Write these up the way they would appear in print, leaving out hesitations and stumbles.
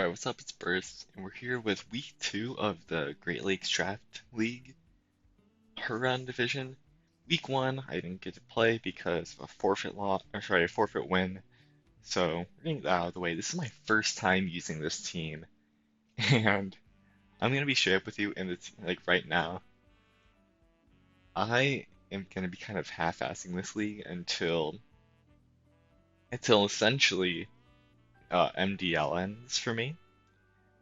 Alright, what's up? It's Burst, and we're here with week 2 of the Great Lakes Draft League Huron division. Week 1, I didn't get to play because of a a forfeit win. So we're getting that out of the way. This is my first time using this team, and I'm gonna be straight up with you in the like right now. I am gonna be kind of half-assing this league until essentially MDL ends for me,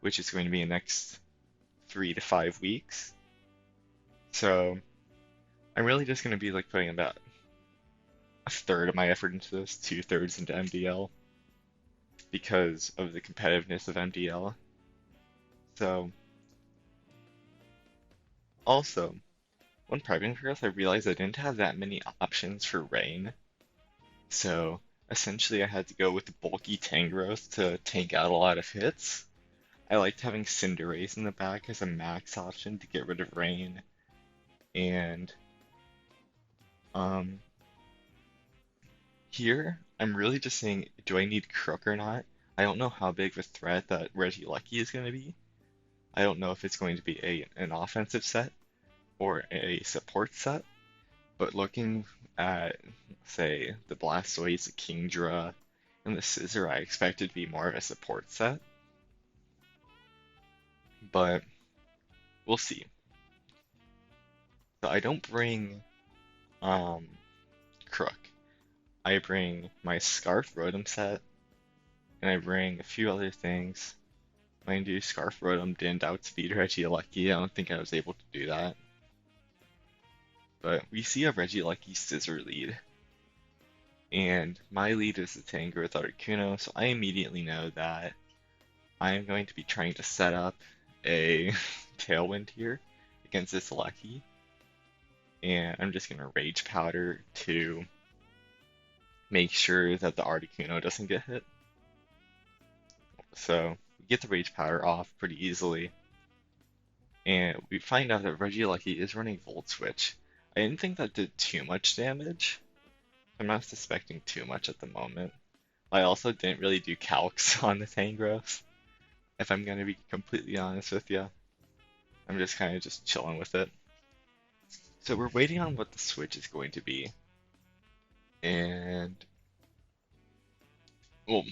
which is going to be in the next 3 to 5 weeks. So I'm really just going to be like putting about a third of my effort into this, 2/3 into MDL because of the competitiveness of MDL. So also, when prepping for this, I realized I didn't have that many options for rain. So essentially, I had to go with the bulky Tangrowth to tank out a lot of hits. I liked having Cinderace in the back as a max option to get rid of rain. And um, here, I'm really just saying, do I need Crook or not? I don't know how big of a threat that Regieleki is going to be. I don't know if it's going to be an offensive set or a support set, but looking at, say, the Blastoise, the Kingdra, and the Scizor, I expect it to be more of a support set, but we'll see. So I don't bring um, Crook. I bring my Scarf Rotom set, and I bring a few other things. Mind you, Scarf Rotom didn't outspeed Regieleki. I don't think I was able to do that. But we see a Regieleki Scizor lead, and my lead is the Tango with Articuno, so I immediately know that I am going to be trying to set up a Tailwind here against this Lucky, and I'm just going to Rage Powder to make sure that the Articuno doesn't get hit. So we get the Rage Powder off pretty easily, and we find out that Regieleki is running Volt Switch. I didn't think that did too much damage. I'm not suspecting too much at the moment. I also didn't really do calcs on the Tangrowth, if I'm gonna be completely honest with you. I'm just kind of just chilling with it. So we're waiting on what the switch is going to be, and well,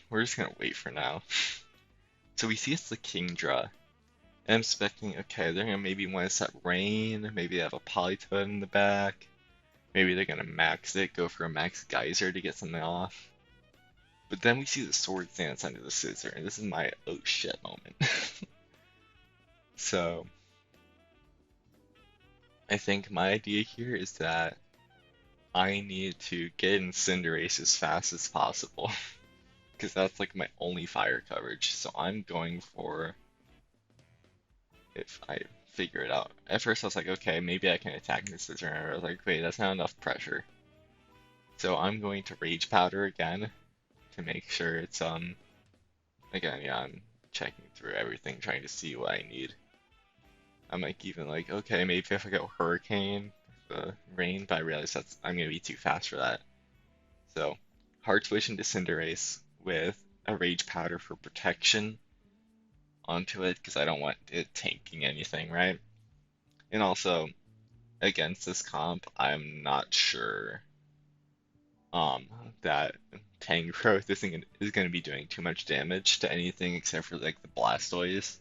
we're just gonna wait for now. So we see it's the Kingdra, and I'm expecting, okay, they're gonna maybe want to set Rain, maybe they have a Politoed in the back, maybe they're gonna max it, go for a max Geyser to get something off. But then we see the Swords Dance under the Scizor, and this is my oh shit moment. So I think my idea here is that I need to get in Cinderace as fast as possible because that's like my only fire coverage. So I'm going for, if I figure it out. At first I was like, okay, maybe I can attack the Scizor, and I was like, wait, that's not enough pressure. So I'm going to Rage Powder again to make sure it's again, yeah, I'm checking through everything, trying to see what I need. I'm like even like, okay, maybe if I go Hurricane, the Rain, but I realize I'm gonna be too fast for that. So Heart Switch into Cinderace with a Rage Powder for protection onto it because I don't want it tanking anything, right? And also against this comp, I'm not sure um that Tangrowth is gonna be doing too much damage to anything except for like the Blastoise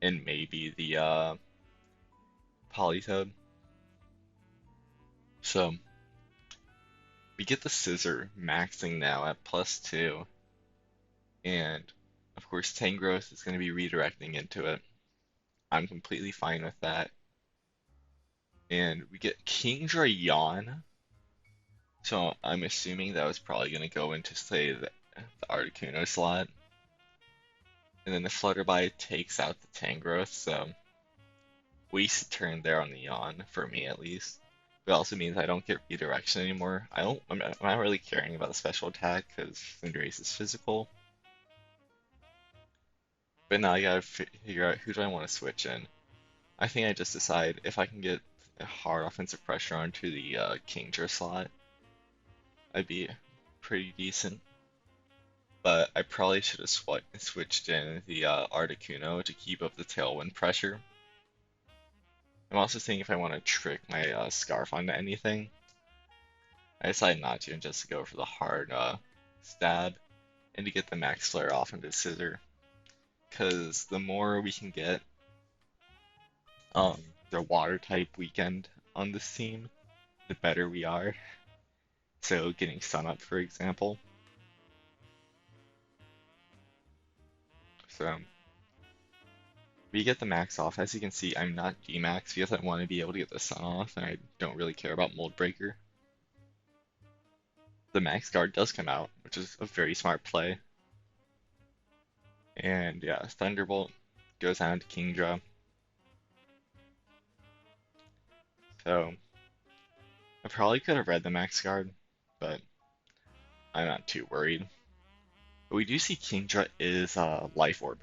and maybe the Politoed. So we get the Scizor maxing now at +2, and of course Tangrowth is going to be redirecting into it. I'm completely fine with that. And we get Kingdra Yawn, so I'm assuming that was probably going to go into, say, the Articuno slot. And then the Flutterby takes out the Tangrowth, so waste a turn there on the Yawn, for me at least. But it also means I don't get redirection anymore. I'm not really caring about the special attack because Cinderace is physical. But now I gotta figure out who do I want to switch in. I think I just decide if I can get a hard offensive pressure onto the Kingdra slot, I'd be pretty decent. but I probably should have switched in the Articuno to keep up the tailwind pressure. I'm also thinking if I want to trick my Scarf onto anything. I decided not to and just to go for the hard stab and to get the max flare off into Scissor. Because the more we can get um, the water type weekend on this team, the better we are. So getting Sun Up, for example. So we get the max off. As you can see, I'm not G-max because I want to be able to get the Sun off, and I don't really care about Mold Breaker. The max guard does come out, which is a very smart play. And yeah, Thunderbolt goes down to Kingdra. So I probably could have read the max guard, but I'm not too worried. But we do see Kingdra is Life Orb,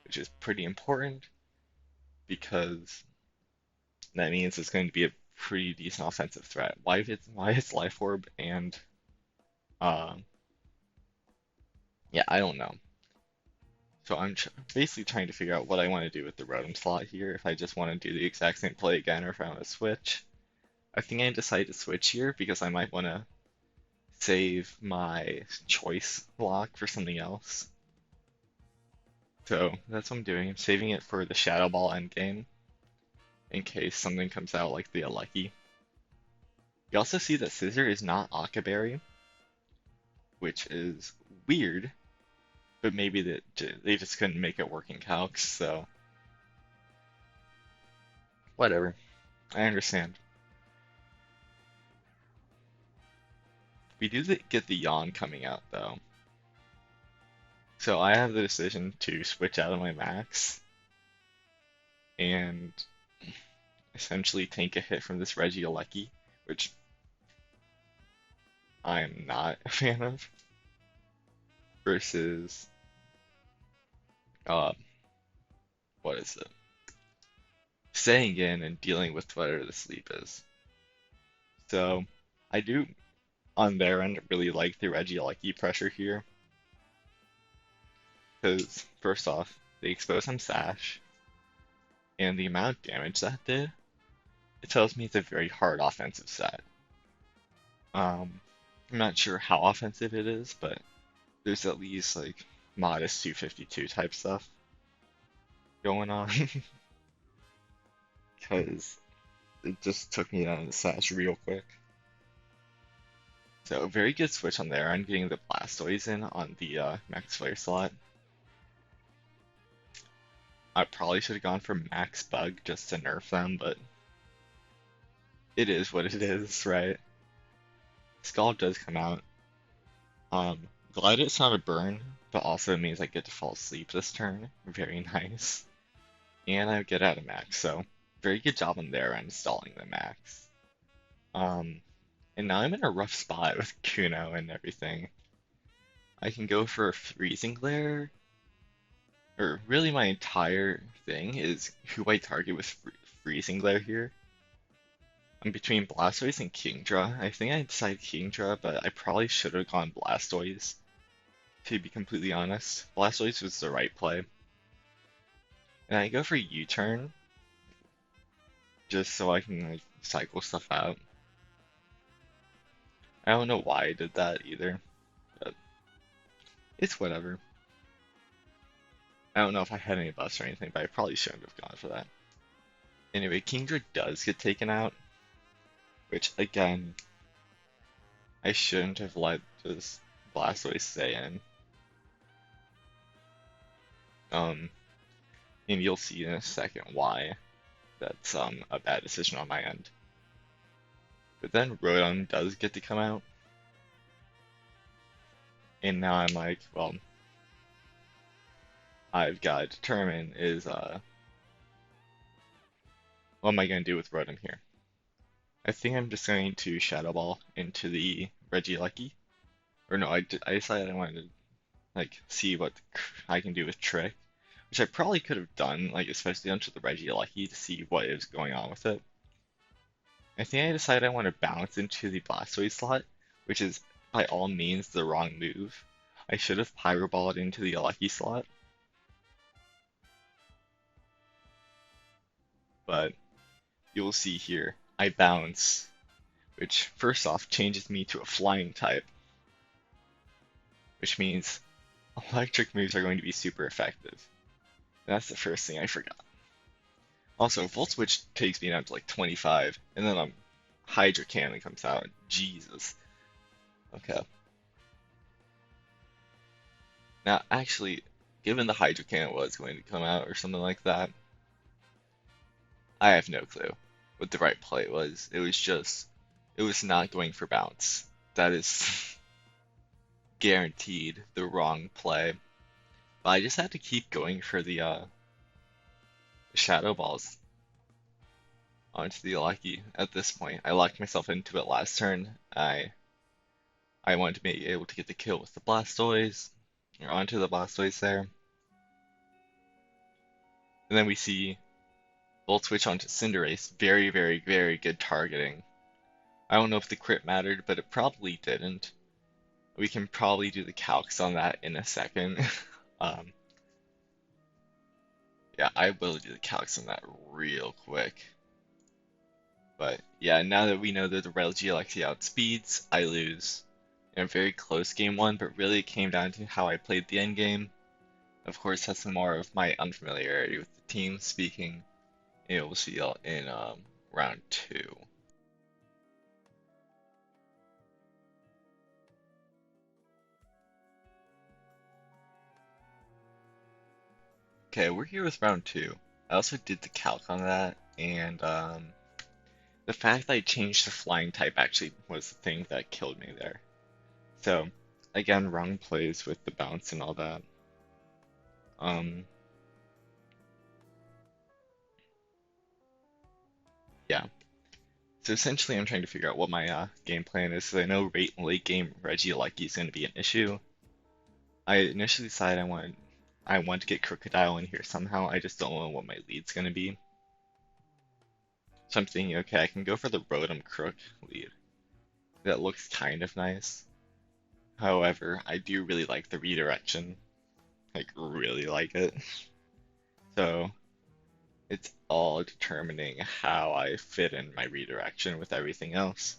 which is pretty important because that means it's going to be a pretty decent offensive threat. Why it's Life Orb and uh, yeah, I don't know. So I'm basically trying to figure out what I want to do with the Rotom slot here. If I just want to do the exact same play again, or if I want to switch. I think I decided to switch here because I might want to save my choice block for something else. So that's what I'm doing. I'm saving it for the Shadow Ball endgame in case something comes out like the Alecki. You also see that Scissor is not Akaberry, which is weird, but maybe that they just couldn't make it work in calcs, so whatever. I understand. We do get the Yawn coming out though. So I have the decision to switch out of my max and essentially take a hit from this Regieleki, which I'm not a fan of, versus uh, what is it? Staying in and dealing with whatever the sleep is. So I do on their end really like the Regieleki pressure here, because first off, they expose some Sash, and the amount of damage that did, it tells me it's a very hard offensive set. I'm not sure how offensive it is, but there's at least like modest 252 type stuff going on because it just took me down the Sash real quick. So very good switch on there. I'm getting the Blastoise in on the Max Flare slot. I probably should have gone for Max Bug just to nerf them, but it is what it is, right? Scald does come out. Glide it's not a burn, but also means I get to fall asleep this turn. Very nice. And I get out of max, so very good job on their end stalling the max. And now I'm in a rough spot with Kuno and everything. I can go for a Freezing Glare, or really my entire thing is who I target with Freezing Glare here. I'm between Blastoise and Kingdra. I think I decided Kingdra, but I probably should have gone Blastoise, to be completely honest. Blastoise was the right play. And I go for U-turn, just so I can like cycle stuff out. I don't know why I did that either, but it's whatever. I don't know if I had any buffs or anything, but I probably shouldn't have gone for that. Anyway, Kingdra does get taken out, which again, I shouldn't have let this Blastoise stay in. And you'll see in a second why that's a bad decision on my end. But then Rotom does get to come out. And now I'm like, well, I've got to determine is, what am I going to do with Rotom here? I think I'm just going to Shadow Ball into the Regieleki. Or no, I decided I wanted to, like, see what I can do with Trick. Which I probably could have done, like, especially onto the Regieleki to see what is going on with it. I think I decided I want to bounce into the Blastoise slot, which is by all means the wrong move. I should have Pyroballed into the lucky slot, but you'll see here, I bounce, which first off changes me to a flying type, which means electric moves are going to be super effective. That's the first thing I forgot. Also, Volt Switch takes me down to like 25, and then Hydro Cannon comes out. Jesus. Okay. Now, actually, given the Hydro Cannon was going to come out or something like that, I have no clue what the right play was. It was not going for bounce. That is guaranteed the wrong play. But I just had to keep going for the Shadow Balls onto the Lucky at this point. I locked myself into it last turn. I wanted to be able to get the kill with the Blastoise, or onto the Blastoise there. And then we see Volt Switch onto Cinderace. Very, very, very good targeting. I don't know if the crit mattered, but it probably didn't. We can probably do the calcs on that in a second. um, yeah, I will do the calcs on that real quick. But yeah, now that we know that the Regieleki outspeeds, I lose in a very close game one, but really it came down to how I played the end game. Of course, that's some more of my unfamiliarity with the team speaking. And we'll see y'all in round 2. Okay, we're here with round 2. I also did the calc on that, and the fact that I changed the flying type actually was the thing that killed me there. So, again, wrong plays with the bounce and all that. Yeah. So essentially, I'm trying to figure out what my game plan is. So I know late game Regieleki is going to be an issue. I initially decided I want to get Crocodile in here somehow. I just don't know what my lead's going to be. So I'm thinking, okay, I can go for the Rotom Crook lead. That looks kind of nice. However, I do really like the redirection. Like, really like it. So, it's all determining how I fit in my redirection with everything else.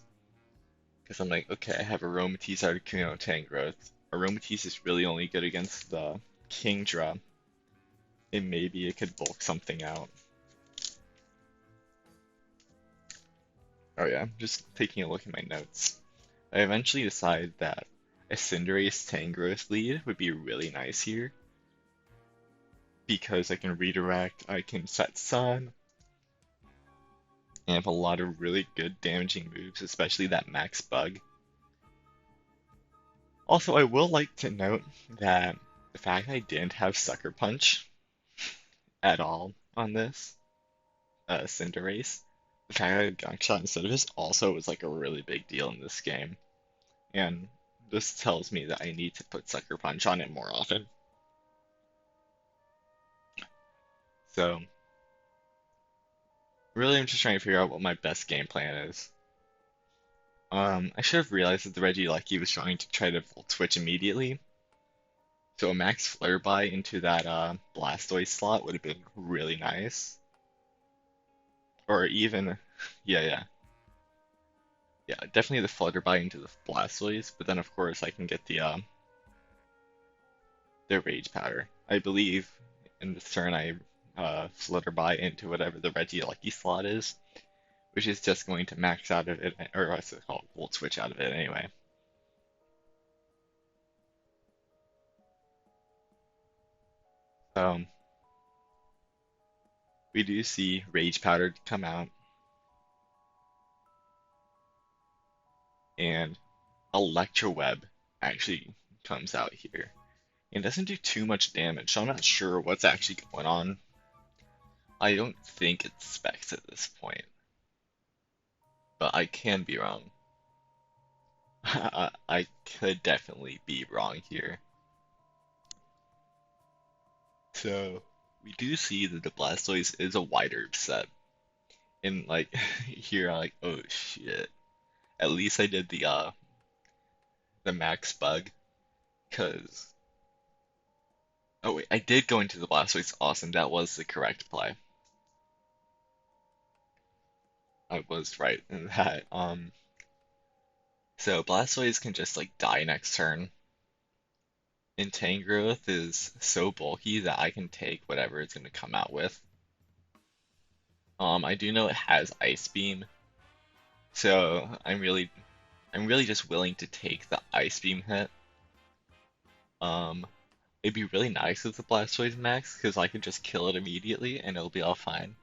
Because I'm like, okay, I have Aromatisse, Articuno, Tangrowth. Aromatisse is really only good against the Kingdra. And maybe it could bulk something out. Oh yeah, just taking a look at my notes. I eventually decided that a Cinderace Tangrowth lead would be really nice here. Because I can redirect, I can set Sun, and have a lot of really good damaging moves, especially that Max Bug. Also, I will like to note that the fact I didn't have Sucker Punch at all on this Cinderace, the fact that I had Gunk Shot instead of this also was like a really big deal in this game. And this tells me that I need to put Sucker Punch on it more often. So, really, I'm just trying to figure out what my best game plan is. I should have realized that the Regieleki was trying to try to Volt Switch immediately. So a Max Flutterby into that Blastoise slot would have been really nice. Or even, yeah, definitely the Flutterby into the Blastoise, but then of course I can get the Rage Powder. I believe in this turn I Flutterby into whatever the Regieleki slot is, which is just going to max out of it, or what's it called, Volt Switch out of it anyway. We do see Rage Powder come out, and Electro Web actually comes out here. It doesn't do too much damage, so I'm not sure what's actually going on. I don't think it's Specs at this point, but I can be wrong. I could definitely be wrong here. So, we do see that the Blastoise is a wider set. And like, here I'm like, oh shit. At least I did the Max Bug. Because, oh wait, I did go into the Blastoise. Awesome, that was the correct play. I was right in that. So Blastoise can just like die next turn. And Tangrowth is so bulky that I can take whatever it's gonna come out with. I do know it has Ice Beam, so I'm really just willing to take the Ice Beam hit. It'd be really nice if the Blastoise max, because I can just kill it immediately and it'll be all fine.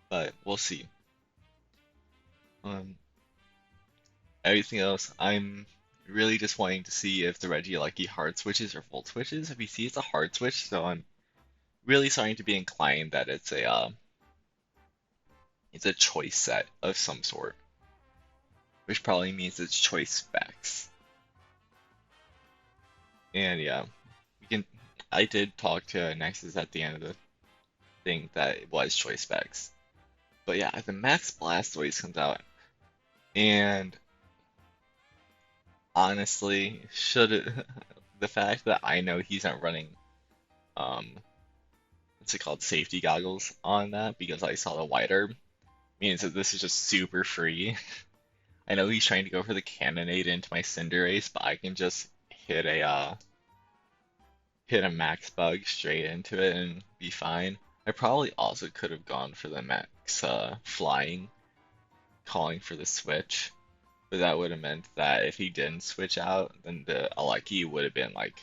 But we'll see. Um, Everything else, I'm really just wanting to see if the Regieleki hard switches or full switches. If we see it's a hard switch, so I'm really starting to be inclined that it's a choice set of some sort, which probably means it's choice specs. And yeah, we can. I did talk to Nexus at the end of the thing that it was choice specs. But yeah, the Max Blastoise comes out, and honestly, should it, the fact that I know he's not running um what's it called, safety goggles on that because I saw the white herb means that this is just super free. I know he's trying to go for the cannonade into my Cinderace, but I can just hit a max bug straight into it and be fine. I probably also could have gone for the max flying, calling for the switch, but that would have meant that if he didn't switch out, then the Aleki would have been like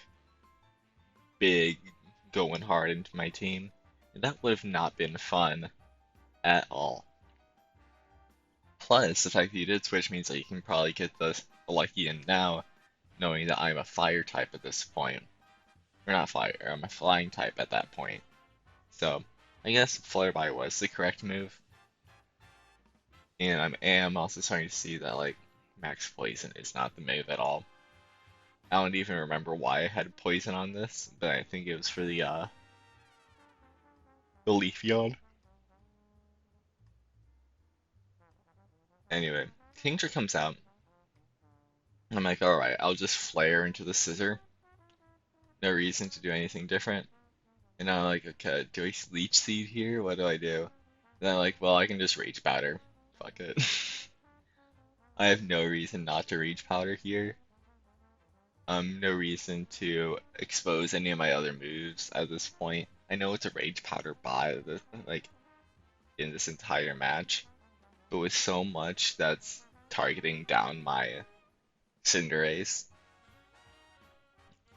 big, going hard into my team, and that would have not been fun at all. Plus, the fact that you did switch means that you can probably get the Aleki in now, knowing that I'm a fire type at this point. Or not fire, I'm a flying type at that point. So, I guess Flare by was the correct move. And I am also starting to see that, like, Max Poison is not the move at all. I don't even remember why I had Poison on this, but I think it was for the Leafeon. Anyway, Kingdra comes out. I'm like, alright, I'll just Flare into the Scissor. No reason to do anything different. And I'm like, okay, do I Leech Seed here? What do I do? And I'm like, well, I can just Rage Powder. Fuck it. I have no reason not to Rage Powder here. No reason to expose any of my other moves at this point. I know it's a Rage Powder bot, like, in this entire match, but with so much that's targeting down my Cinderace,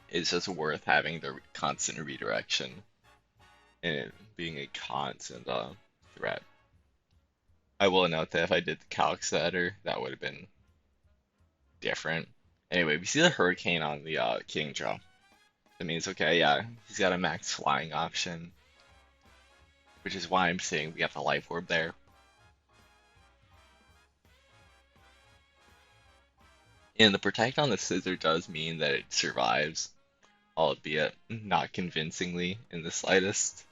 it's just worth having the constant redirection and it being a constant threat. I will note that if I did the Calc Setter, that would have been different. Anyway, we see the Hurricane on the Kingdra. That means, okay, yeah, he's got a max flying option, which is why I'm saying we have the Life Orb there. And the Protect on the Scissor does mean that it survives, albeit not convincingly in the slightest.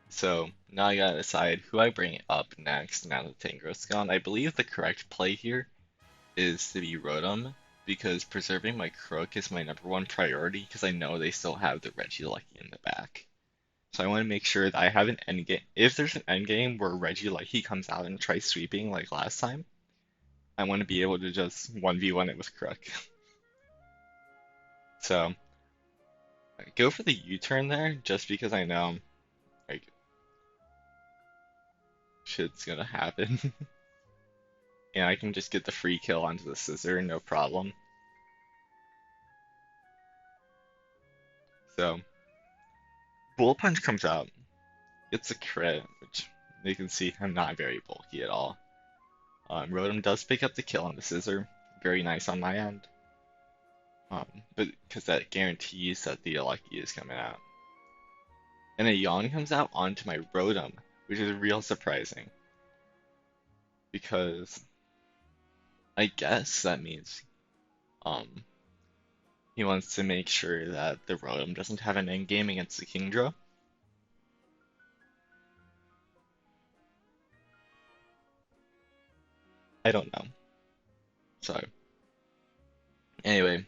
So now I gotta decide who I bring up next now that Tangro's gone. I believe the correct play here is to be Rotom, because preserving my Crook is my #1 priority because I know they still have the Regieleki in the back. So I want to make sure that I have an endgame. If there's an endgame where Regieleki comes out and tries sweeping like last time, I want to be able to just 1v1 it with Crook. So I go for the U-turn there just because I know like shit's gonna happen. And I can just get the free kill onto the Scissor, no problem. So Bullet Punch comes out. It's a crit, which you can see I'm not very bulky at all. Rotom does pick up the kill on the Scissor. Very nice on my end. But because that guarantees that the Aleki is coming out. And a Yawn comes out onto my Rotom, which is real surprising. Because I guess that means um, he wants to make sure that the Rotom doesn't have an endgame against the Kingdra. I don't know. So Anyway,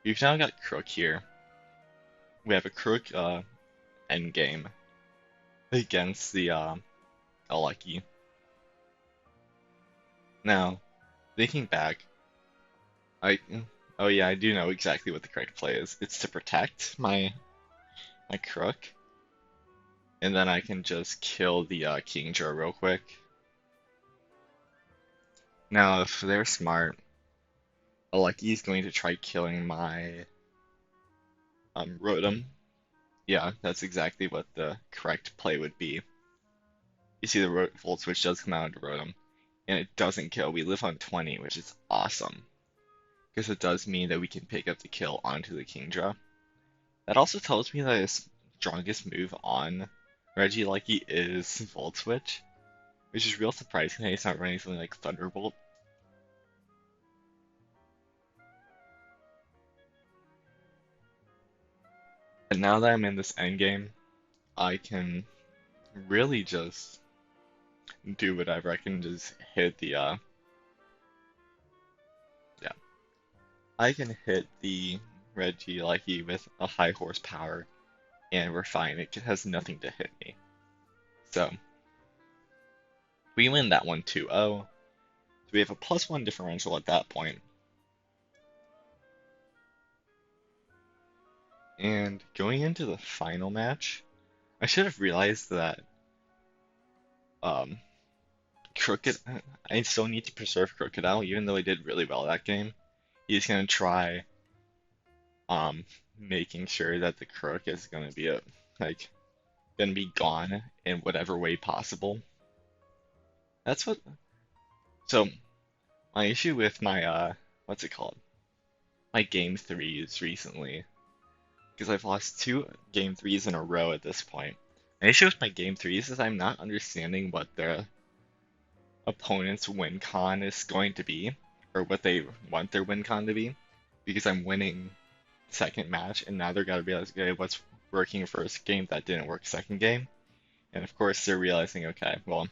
we've now got Crook here. We have a Crook endgame against the Aleki. Now, thinking back, I oh yeah, I do know exactly what the correct play is. It's to protect my Crook, and then I can just kill the Kingdra real quick. Now, if they're smart, Aleki is going to try killing my Rotom. Yeah, that's exactly what the correct play would be. You see the Volt Switch does come out into Rotom, and it doesn't kill. We live on 20, which is awesome, because it does mean that we can pick up the kill onto the Kingdra. That also tells me that his strongest move on Regieleki is Volt Switch, which is real surprising that he's not running something like Thunderbolt. And now that I'm in this endgame, I can really just do whatever. I can just hit the yeah. I can hit the Regieleki with a high horsepower and we're fine. It has nothing to hit me. So we win that one 2-0. So we have a +1 differential at that point. And going into the final match, I should have realized that um, Crooked. I still need to preserve Crocodile, even though I did really well that game. He's gonna try making sure that the Crook is gonna be gonna be gone in whatever way possible. That's what. So my issue with my what's it called? My game threes recently, because I've lost 2 game 3s in a row at this point. My issue with my game threes is I'm not understanding what the opponent's win con is going to be, or what they want their win con to be, because I'm winning second match, and now they're gotta realize, okay, what's working first game that didn't work second game, and of course they're realizing, okay, well,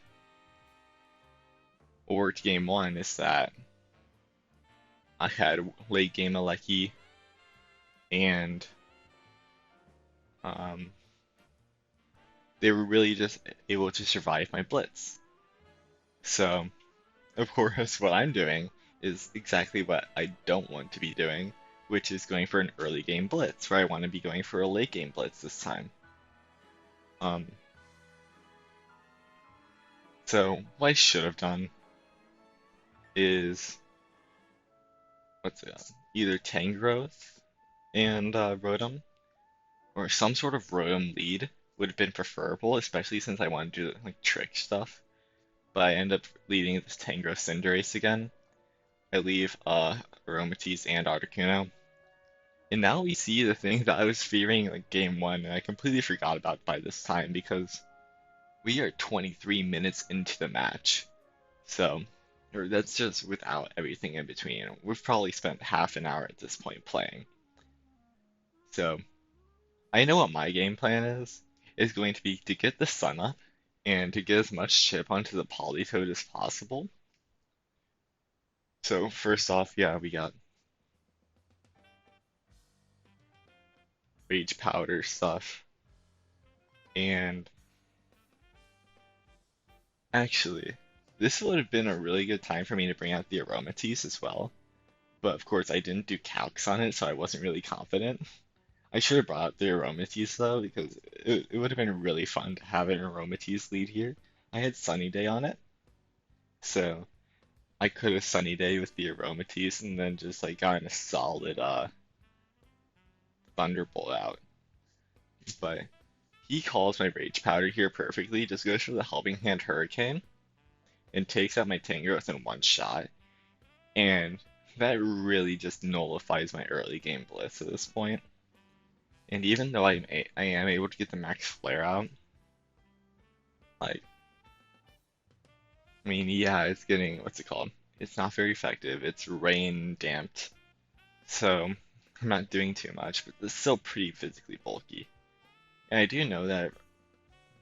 what worked game 1 is that I had late game Aleki, and um, they were really just able to survive my blitz. So, of course, what I'm doing is exactly what I don't want to be doing, which is going for an early game blitz, where I want to be going for a late game blitz this time. Um, so what I should have done is, what's it, either Tangrowth and Rotom, or some sort of Rotom lead would have been preferable, especially since I want to do like trick stuff. But I end up leading this Tangrowth Cinderace again. I leave Aromatisse and Articuno. And now we see the thing that I was fearing like game 1 and I completely forgot about by this time because we are 23 minutes into the match. So, or that's just without everything in between. We've probably spent half an hour at this point playing. So, I know what my game plan is going to be to get the sun up and to get as much chip onto the Politoed as possible. So first off, yeah, we got Rage Powder stuff. And actually, this would have been a really good time for me to bring out the Aromatisse as well. But of course, I didn't do calcs on it, so I wasn't really confident. I should have brought out the Aromatisse though, because it would have been really fun to have an Aromatisse lead here. I had Sunny Day on it, so I could have Sunny Day with the Aromatisse and then just like gotten a solid Thunderbolt out. But he calls my Rage Powder here perfectly, just goes for the Helping Hand Hurricane, and takes out my Tangrowth in one shot. And that really just nullifies my early game blitz at this point. And even though I am able to get the max flare out, like, I mean, yeah, it's getting, what's it called? It's not very effective. It's rain damped. So I'm not doing too much, but it's still pretty physically bulky. And I do know that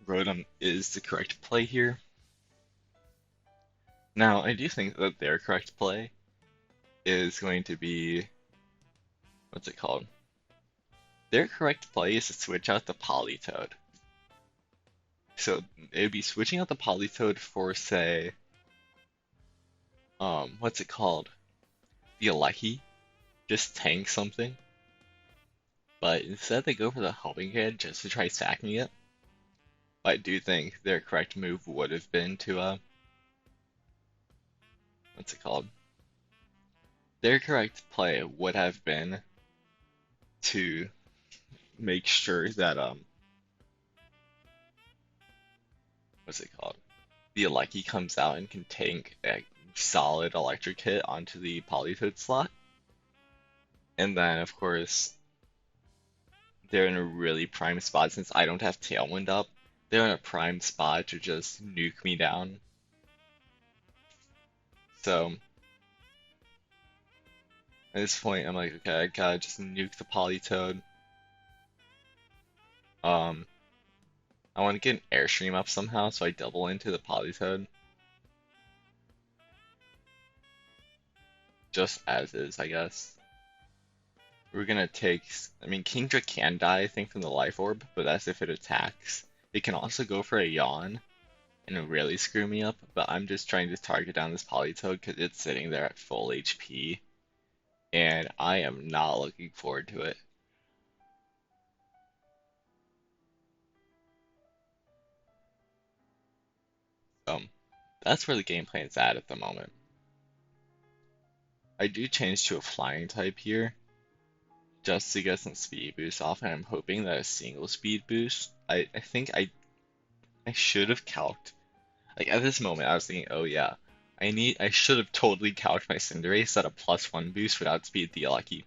Rotom is the correct play here. Now, I do think that their correct play is going to be, what's it called? Their correct play is to switch out the Polytoad. So it would be switching out the Polytoad for, say, what's it called? The Aleki. Just tank something. But instead they go for the Homing Head just to try sacking it. I do think their correct move would have been to, what's it called? Their correct play would have been to make sure that, what's it called? The Aleki comes out and can tank a solid electric hit onto the Polytoad slot. And then, of course, they're in a really prime spot since I don't have Tailwind up. They're in a prime spot to just nuke me down. So at this point, I'm like, okay, I gotta just nuke the Polytoad. I want to get an Airstream up somehow, so I double into the Polytoad. Just as is, I guess. We're gonna take, I mean, Kingdra can die, I think, from the Life Orb, but that's if it attacks. It can also go for a Yawn and really screw me up, but I'm just trying to target down this Polytoad because it's sitting there at full HP, and I am not looking forward to it. That's where the game plan is at the moment. I do change to a flying type here, just to get some speed boost off, and I'm hoping that a single speed boost. I think I should have calced. Like at this moment, I was thinking, oh yeah, I should have totally calced my Cinderace at a +1 boost without speed the Lucky.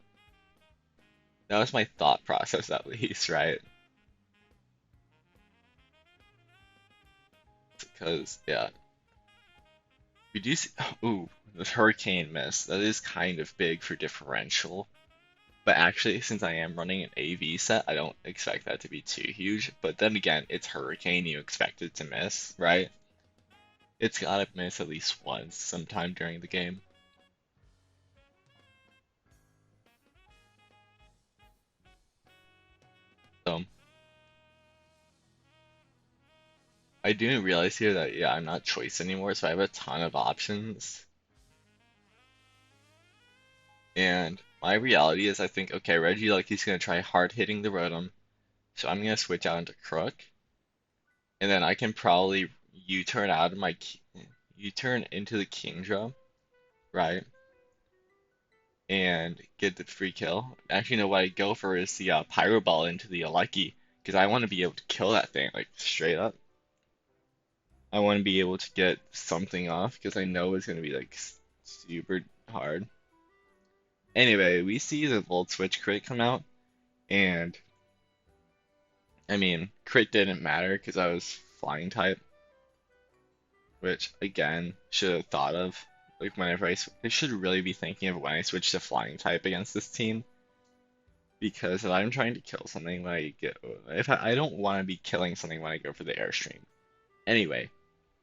That was my thought process at least, right? Because yeah, we do see. Ooh, the Hurricane miss. That is kind of big for differential. But actually, since I am running an AV set, I don't expect that to be too huge. But then again, it's Hurricane, you expect it to miss, right? It's gotta miss at least once sometime during the game. So, I do realize here that, yeah, I'm not choice anymore, so I have a ton of options. And my reality is I think, okay, Reggie, like, he's gonna try hard hitting the Rotom, so I'm gonna switch out into Crook. And then I can probably U-turn out of my U-turn into the Kingdra, right? And get the free kill. Actually, no, what I go for is the Pyro Ball into the Aleki, because I want to be able to kill that thing, like, straight up. I want to be able to get something off, because I know it's going to be, like, super hard. Anyway, we see the Volt Switch crit come out, and, I mean, crit didn't matter, because I was flying type, which, again, should have thought of. Like, whenever I should really be thinking of when I switch to flying type against this team. Because if I'm trying to kill something when I get, if I don't want to be killing something when I go for the Airstream. Anyway,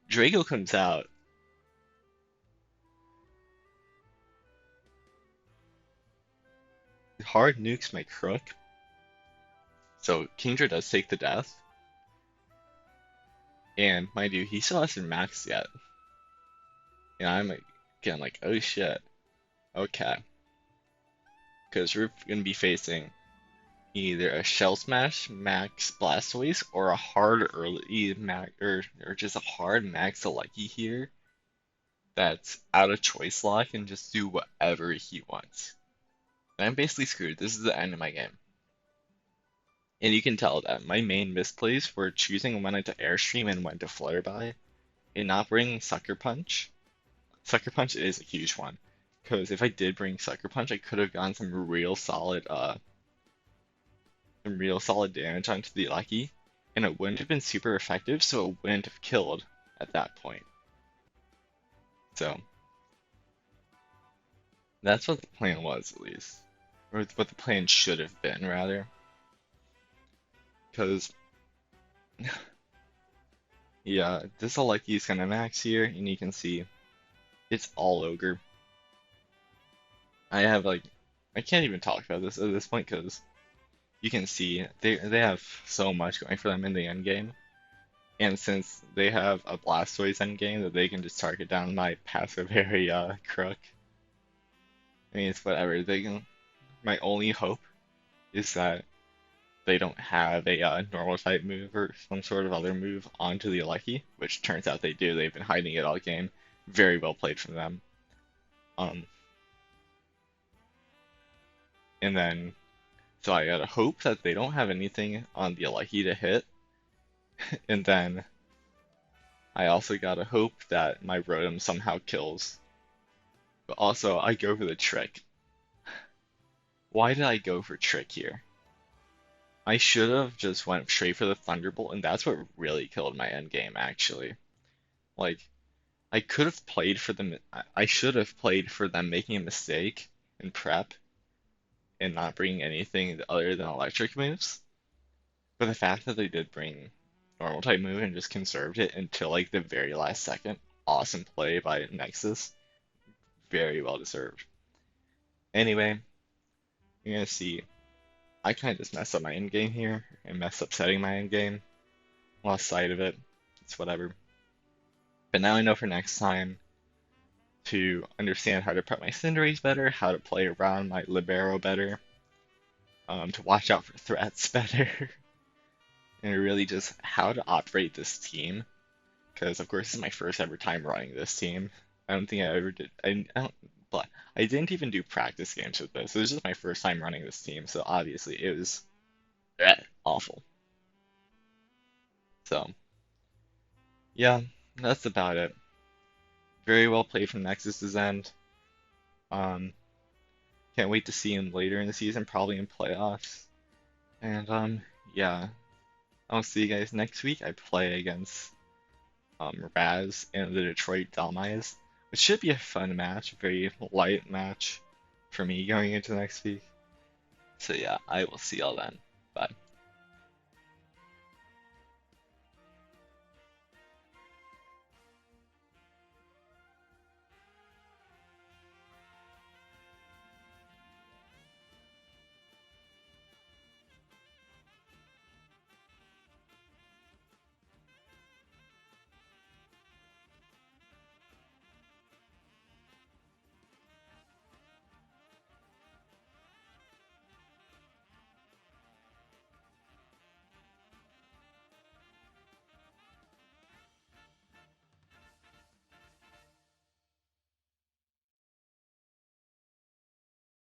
Draco comes out. Hard nukes my Crook. So Kingdra does take the death. And mind you, he still hasn't maxed yet. And I'm again like, oh shit. Okay. Because we're gonna be facing either a Shell Smash max Blastoise or a hard early max or just a hard max Aleki here that's out of choice lock and just do whatever he wants. And I'm basically screwed. This is the end of my game. And you can tell that my main misplays were choosing when to Airstream and when to Flutterby, and not bringing Sucker Punch. Sucker Punch is a huge one, because if I did bring Sucker Punch, I could have gotten some real solid damage onto the Lucky, and it wouldn't have been super effective, so it wouldn't have killed at that point. So that's what the plan was, at least, or what the plan should have been, rather. Because yeah, this Aleki is gonna max here, and you can see it's all ogre. I have like I can't even talk about this at this point because you can see they have so much going for them in the end game. And since they have a Blastoise end game that they can just target down my passive area Crook, I mean it's whatever. They can. My only hope is that they don't have a normal type move or some sort of other move onto the Alecki, which turns out they do. They've been hiding it all game. Very well played from them. Um, and then so I gotta hope that they don't have anything on the Alecki to hit, and then I also gotta hope that my Rotom somehow kills. But also I go for the trick. Why did I go for trick here? I should have just went straight for the Thunderbolt, and that's what really killed my end game actually. Like I could have played for them. I should have played for them making a mistake in prep and not bringing anything other than electric moves. But the fact that they did bring normal type move and just conserved it until like the very last second, awesome play by Nexus. Very well deserved. Anyway, you're gonna see. I kind of just messed up my end game here and messed up setting my end game. Lost sight of it. It's whatever. But now I know for next time to understand how to prep my Cinderace better, how to play around my Libero better, to watch out for threats better, and really just how to operate this team. Because of course this is my first ever time running this team. I don't think I ever did. I don't, but I didn't even do practice games with this. It was just my first time running this team, so obviously it was awful. So yeah, that's about it. Very well played from Nexus's end. Um, can't wait to see him later in the season, probably in playoffs. And yeah, I'll see you guys next week. I play against Raz and the Detroit Dalmais, which should be a fun match, a very light match for me going into next week. So yeah, I will see y'all then. Bye.